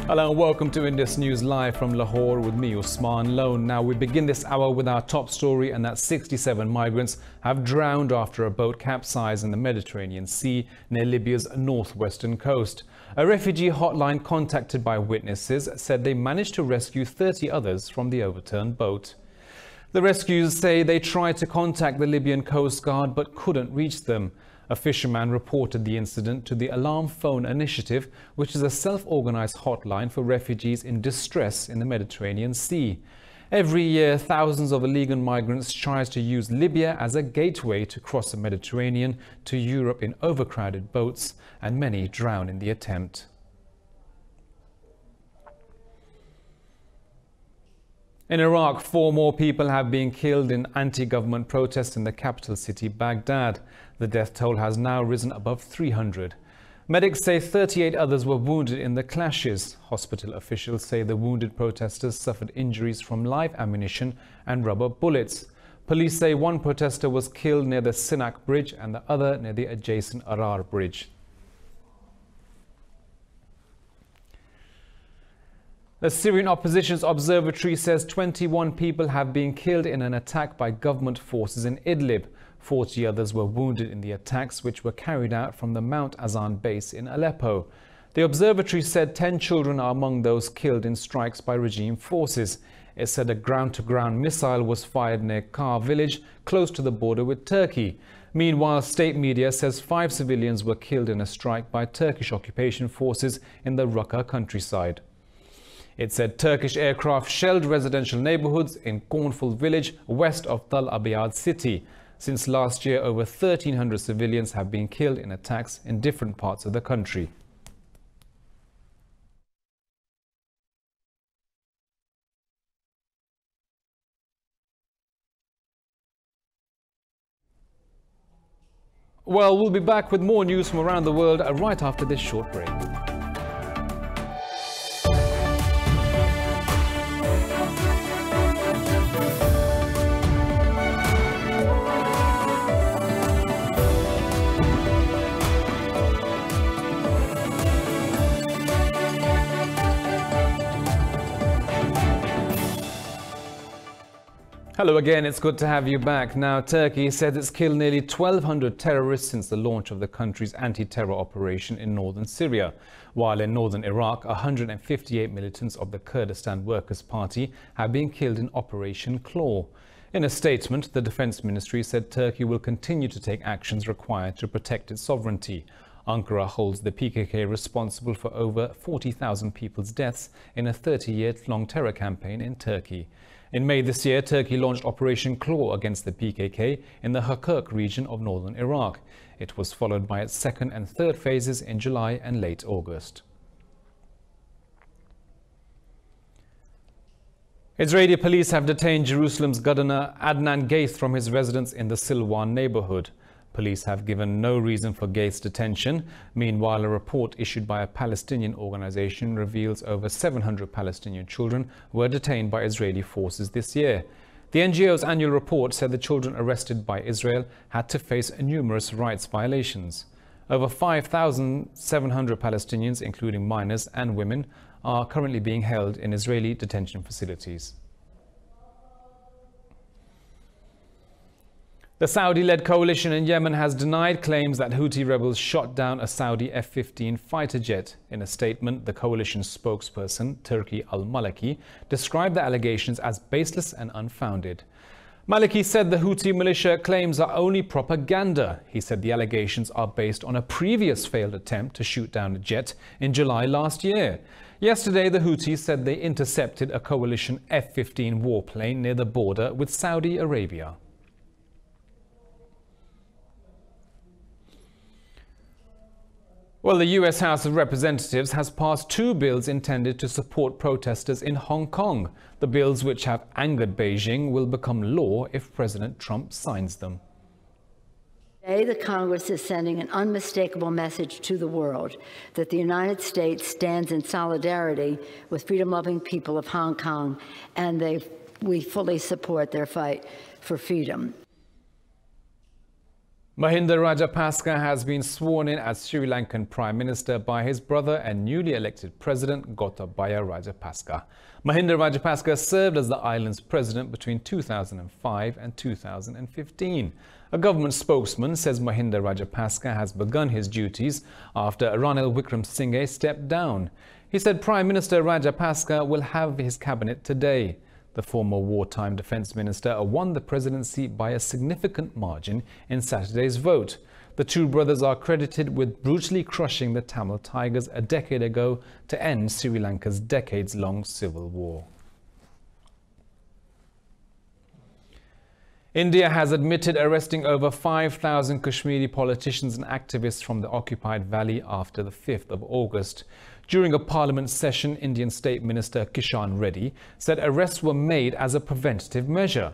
Hello and welcome to Indus News Live from Lahore with me, Usman Lone. Now we begin this hour with our top story, and that 67 migrants have drowned after a boat capsized in the Mediterranean Sea near Libya's northwestern coast. A refugee hotline contacted by witnesses said they managed to rescue 30 others from the overturned boat. The rescuers say they tried to contact the Libyan Coast Guard but couldn't reach them. A fisherman reported the incident to the Alarm Phone Initiative, which is a self-organized hotline for refugees in distress in the Mediterranean Sea. Every year, thousands of illegal migrants try to use Libya as a gateway to cross the Mediterranean to Europe in overcrowded boats, and many drown in the attempt. In Iraq, 4 more people have been killed in anti-government protests in the capital city, Baghdad. The death toll has now risen above 300. Medics say 38 others were wounded in the clashes. Hospital officials say the wounded protesters suffered injuries from live ammunition and rubber bullets. Police say one protester was killed near the Sinak Bridge and the other near the adjacent Arar Bridge. The Syrian Opposition's Observatory says 21 people have been killed in an attack by government forces in Idlib. 40 others were wounded in the attacks, which were carried out from the Mount Azan base in Aleppo. The observatory said 10 children are among those killed in strikes by regime forces. It said a ground-to-ground missile was fired near Kar village, close to the border with Turkey. Meanwhile, state media says 5 civilians were killed in a strike by Turkish occupation forces in the Raqqa countryside. It said Turkish aircraft shelled residential neighborhoods in Cornful village west of Tal Abyad city. Since last year, over 1,300 civilians have been killed in attacks in different parts of the country. Well, we'll be back with more news from around the world right after this short break. Hello again, it's good to have you back. Now, Turkey said it's killed nearly 1,200 terrorists since the launch of the country's anti-terror operation in northern Syria, while in northern Iraq, 158 militants of the Kurdistan Workers' Party have been killed in Operation Claw. In a statement, the Defense Ministry said Turkey will continue to take actions required to protect its sovereignty. Ankara holds the PKK responsible for over 40,000 people's deaths in a 30-year-long terror campaign in Turkey. In May this year, Turkey launched Operation Claw against the PKK in the Kirkuk region of northern Iraq. It was followed by its second and third phases in July and late August. Israeli police have detained Jerusalem's governor Adnan Gaith from his residence in the Silwan neighborhood. Police have given no reason for Gaith's detention. Meanwhile, a report issued by a Palestinian organization reveals over 700 Palestinian children were detained by Israeli forces this year. The NGO's annual report said the children arrested by Israel had to face numerous rights violations. Over 5,700 Palestinians, including minors and women, are currently being held in Israeli detention facilities. The Saudi-led coalition in Yemen has denied claims that Houthi rebels shot down a Saudi F-15 fighter jet. In a statement, the coalition's spokesperson, Turki al-Maliki, described the allegations as baseless and unfounded. Maliki said the Houthi militia claims are only propaganda. He said the allegations are based on a previous failed attempt to shoot down a jet in July last year. Yesterday, the Houthis said they intercepted a coalition F-15 warplane near the border with Saudi Arabia. Well, the US House of Representatives has passed 2 bills intended to support protesters in Hong Kong. The bills, which have angered Beijing, will become law if President Trump signs them. Today, the Congress is sending an unmistakable message to the world that the United States stands in solidarity with freedom-loving people of Hong Kong, and we fully support their fight for freedom. Mahinda Rajapaksa has been sworn in as Sri Lankan Prime Minister by his brother and newly elected President Gotabaya Rajapaksa. Mahinda Rajapaksa served as the island's president between 2005 and 2015. A government spokesman says Mahinda Rajapaksa has begun his duties after Ranil Wickremesinghe stepped down. He said Prime Minister Rajapaksa will have his cabinet today. The former wartime defence minister won the presidency by a significant margin in Saturday's vote. The two brothers are credited with brutally crushing the Tamil Tigers a decade ago to end Sri Lanka's decades-long civil war. India has admitted arresting over 5,000 Kashmiri politicians and activists from the occupied valley after the 5th of August. During a parliament session, Indian State Minister Kishan Reddy said arrests were made as a preventative measure.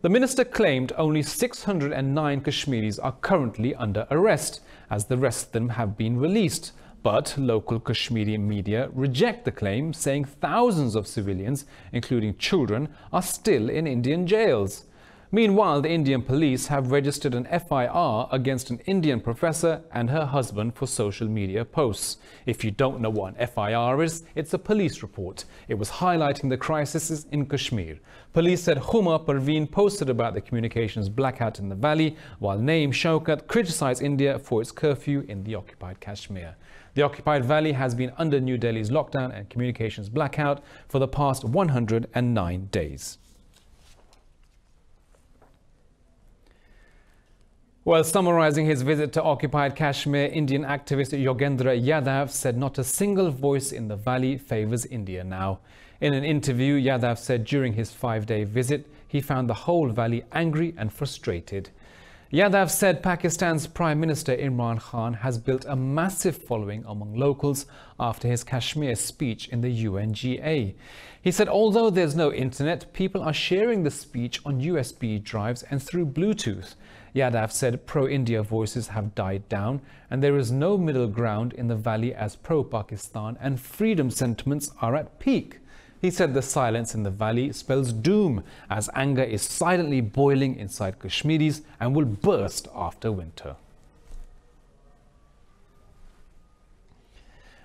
The minister claimed only 609 Kashmiris are currently under arrest, as the rest of them have been released. But local Kashmiri media reject the claim, saying thousands of civilians, including children, are still in Indian jails. Meanwhile, the Indian police have registered an FIR against an Indian professor and her husband for social media posts. If you don't know what an FIR is, it's a police report. It was highlighting the crises in Kashmir. Police said Huma Parveen posted about the communications blackout in the valley, while Naeem Shaukat criticized India for its curfew in the occupied Kashmir. The occupied valley has been under New Delhi's lockdown and communications blackout for the past 109 days. While summarizing his visit to occupied Kashmir, Indian activist Yogendra Yadav said not a single voice in the valley favors India now. In an interview, Yadav said during his 5-day visit, he found the whole valley angry and frustrated. Yadav said Pakistan's Prime Minister Imran Khan has built a massive following among locals after his Kashmir speech in the UNGA. He said although there's no internet, people are sharing the speech on USB drives and through Bluetooth. Yadav said pro-India voices have died down and there is no middle ground in the valley as pro-Pakistan and freedom sentiments are at peak. He said the silence in the valley spells doom as anger is silently boiling inside Kashmiris and will burst after winter.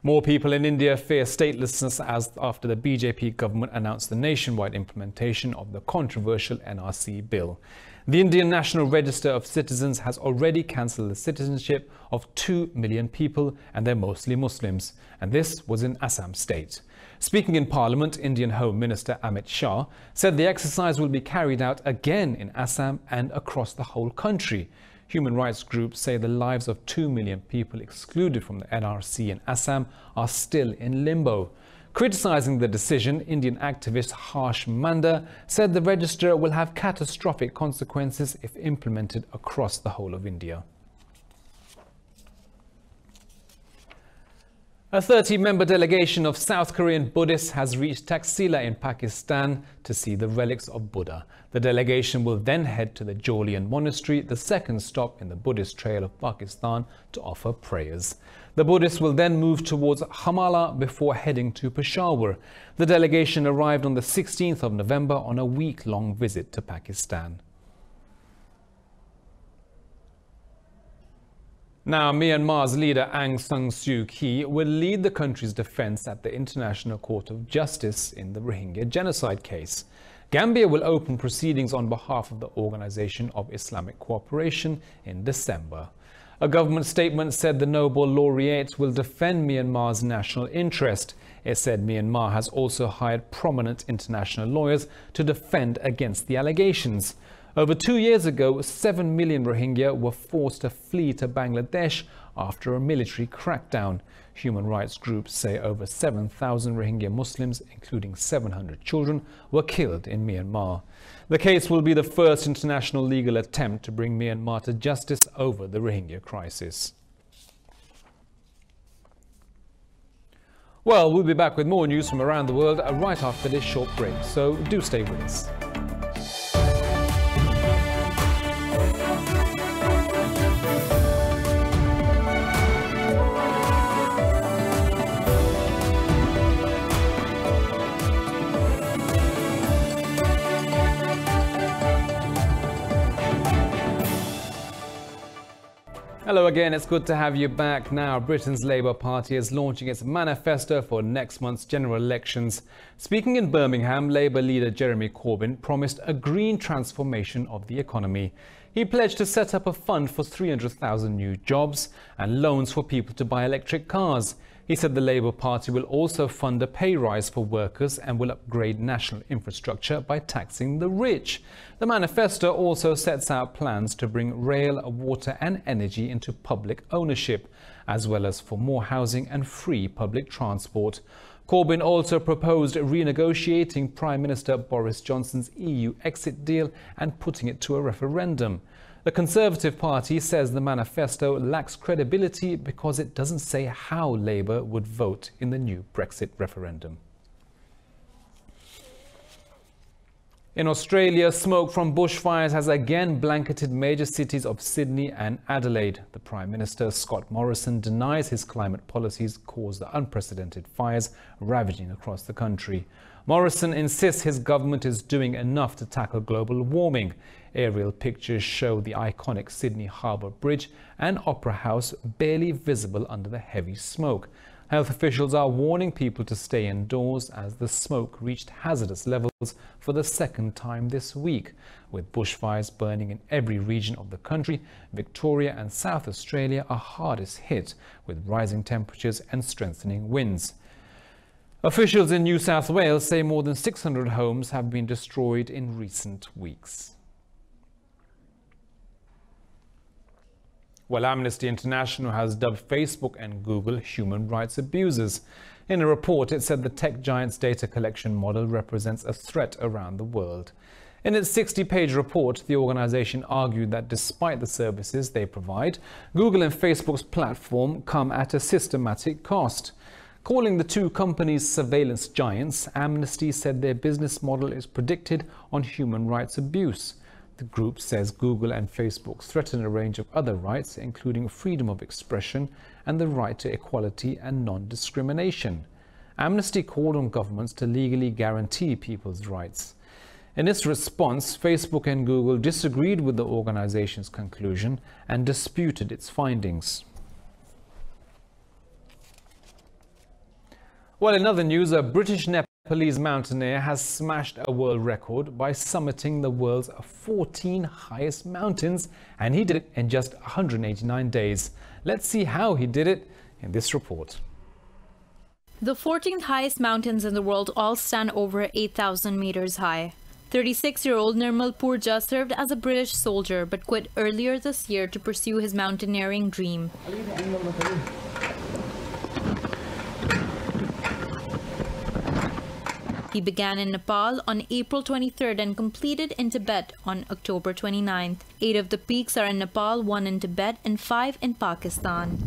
More people in India fear statelessness after the BJP government announced the nationwide implementation of the controversial NRC bill. The Indian National Register of Citizens has already cancelled the citizenship of 2 million people, and they're mostly Muslims. And this was in Assam state. Speaking in Parliament, Indian Home Minister Amit Shah said the exercise will be carried out again in Assam and across the whole country. Human rights groups say the lives of 2 million people excluded from the NRC in Assam are still in limbo. Criticizing the decision, Indian activist Harsh Manda said the register will have catastrophic consequences if implemented across the whole of India. A 30-member delegation of South Korean Buddhists has reached Taxila in Pakistan to see the relics of Buddha. The delegation will then head to the Jolian Monastery, the second stop in the Buddhist Trail of Pakistan, to offer prayers. The Buddhists will then move towards Hamala before heading to Peshawar. The delegation arrived on the 16th of November on a week-long visit to Pakistan. Now, Myanmar's leader Aung San Suu Kyi will lead the country's defense at the International Court of Justice in the Rohingya genocide case. Gambia will open proceedings on behalf of the Organization of Islamic Cooperation in December. A government statement said the Nobel laureate will defend Myanmar's national interest. It said Myanmar has also hired prominent international lawyers to defend against the allegations. Over 2 years ago, 7 million Rohingya were forced to flee to Bangladesh after a military crackdown. Human rights groups say over 7,000 Rohingya Muslims, including 700 children, were killed in Myanmar. The case will be the first international legal attempt to bring Myanmar to justice over the Rohingya crisis. Well, we'll be back with more news from around the world right after this short break, so do stay with us. Hello again, it's good to have you back. Now, Britain's Labour Party is launching its manifesto for next month's general elections. Speaking in Birmingham, Labour leader Jeremy Corbyn promised a green transformation of the economy. He pledged to set up a fund for 300,000 new jobs and loans for people to buy electric cars. He said the Labour Party will also fund a pay rise for workers and will upgrade national infrastructure by taxing the rich. The manifesto also sets out plans to bring rail, water and energy into public ownership, as well as for more housing and free public transport. Corbyn also proposed renegotiating Prime Minister Boris Johnson's EU exit deal and putting it to a referendum. The Conservative Party says the manifesto lacks credibility because it doesn't say how Labour would vote in the new Brexit referendum. In Australia, smoke from bushfires has again blanketed major cities of Sydney and Adelaide. The Prime Minister, Scott Morrison, denies his climate policies caused the unprecedented fires ravaging across the country. Morrison insists his government is doing enough to tackle global warming. Aerial pictures show the iconic Sydney Harbour Bridge and Opera House barely visible under the heavy smoke. Health officials are warning people to stay indoors as the smoke reached hazardous levels for the second time this week. With bushfires burning in every region of the country, Victoria and South Australia are hardest hit, with rising temperatures and strengthening winds. Officials in New South Wales say more than 600 homes have been destroyed in recent weeks. Well, Amnesty International has dubbed Facebook and Google human rights abusers. In a report, it said the tech giant's data collection model represents a threat around the world. In its 60-page report, the organization argued that despite the services they provide, Google and Facebook's platform come at a systematic cost. Calling the two companies surveillance giants, Amnesty said their business model is predicted on human rights abuse. The group says Google and Facebook threaten a range of other rights, including freedom of expression and the right to equality and non-discrimination. Amnesty called on governments to legally guarantee people's rights. In its response, Facebook and Google disagreed with the organization's conclusion and disputed its findings. Well, in other news, a British Nepalese mountaineer has smashed a world record by summiting the world's 14 highest mountains, and he did it in just 189 days. Let's see how he did it in this report. The 14th highest mountains in the world all stand over 8,000 meters high. 36-year-old Nirmal Purja served as a British soldier but quit earlier this year to pursue his mountaineering dream. He began in Nepal on April 23rd and completed in Tibet on October 29th. 8 of the peaks are in Nepal, 1 in Tibet, and 5 in Pakistan.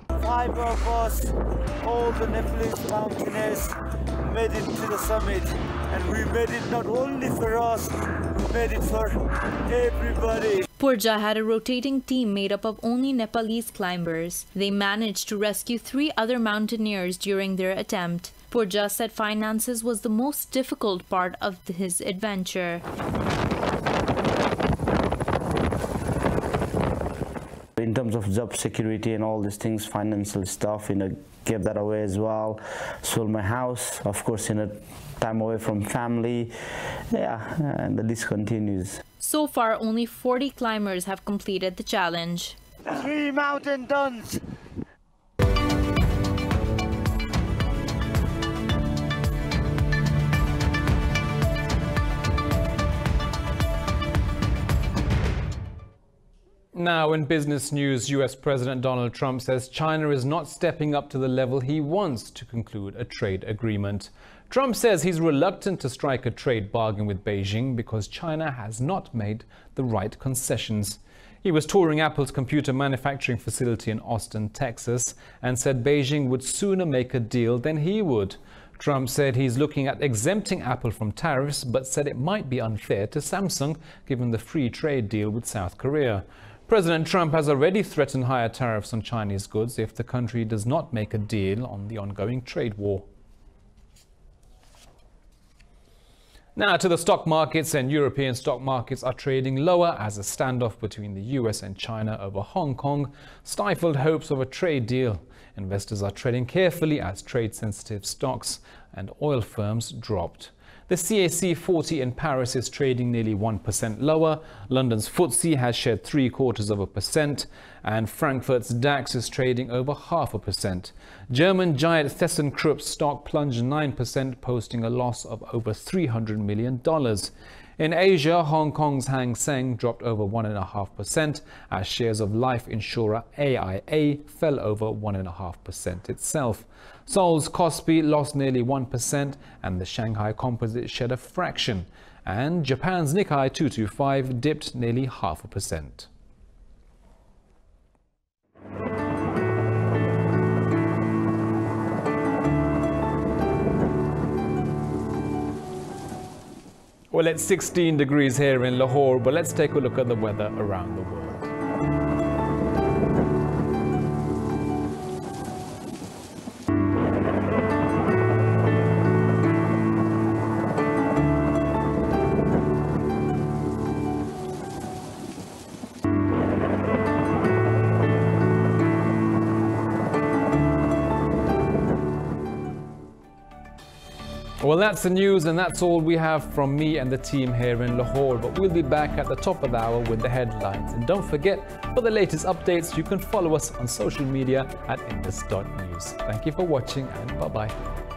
5 of us, all the Nepalese mountaineers, made it to the summit. And we made it not only for us, we made it for everybody. Purja had a rotating team made up of only Nepalese climbers. They managed to rescue 3 other mountaineers during their attempt. Purja said finances was the most difficult part of his adventure. In terms of job security and all these things, financial stuff, gave that away as well. Sold my house, of course, time away from family. Yeah, and the list continues. So far, only 40 climbers have completed the challenge. 3 mountain tons. Now, in business news, US President Donald Trump says China is not stepping up to the level he wants to conclude a trade agreement. Trump says he's reluctant to strike a trade bargain with Beijing because China has not made the right concessions. He was touring Apple's computer manufacturing facility in Austin, Texas, and said Beijing would sooner make a deal than he would. Trump said he's looking at exempting Apple from tariffs, but said it might be unfair to Samsung given the free trade deal with South Korea. President Trump has already threatened higher tariffs on Chinese goods if the country does not make a deal on the ongoing trade war. Now to the stock markets, and European stock markets are trading lower as a standoff between the US and China over Hong Kong stifled hopes of a trade deal. Investors are treading carefully as trade-sensitive stocks and oil firms dropped. The CAC 40 in Paris is trading nearly 1% lower. London's FTSE has shed 0.75%, and Frankfurt's DAX is trading over 0.5%. German giant ThyssenKrupp stock plunged 9%, posting a loss of over $300 million. In Asia, Hong Kong's Hang Seng dropped over 1.5% as shares of life insurer AIA fell over 1.5% itself. Seoul's Kospi lost nearly 1% and the Shanghai Composite shed a fraction. And Japan's Nikkei 225 dipped nearly 0.5%. Well, it's 16 degrees here in Lahore, but let's take a look at the weather around the world. Well, that's the news, and that's all we have from me and the team here in Lahore. But we'll be back at the top of the hour with the headlines. And don't forget, for the latest updates, you can follow us on social media at Indus.News. Thank you for watching, and bye-bye.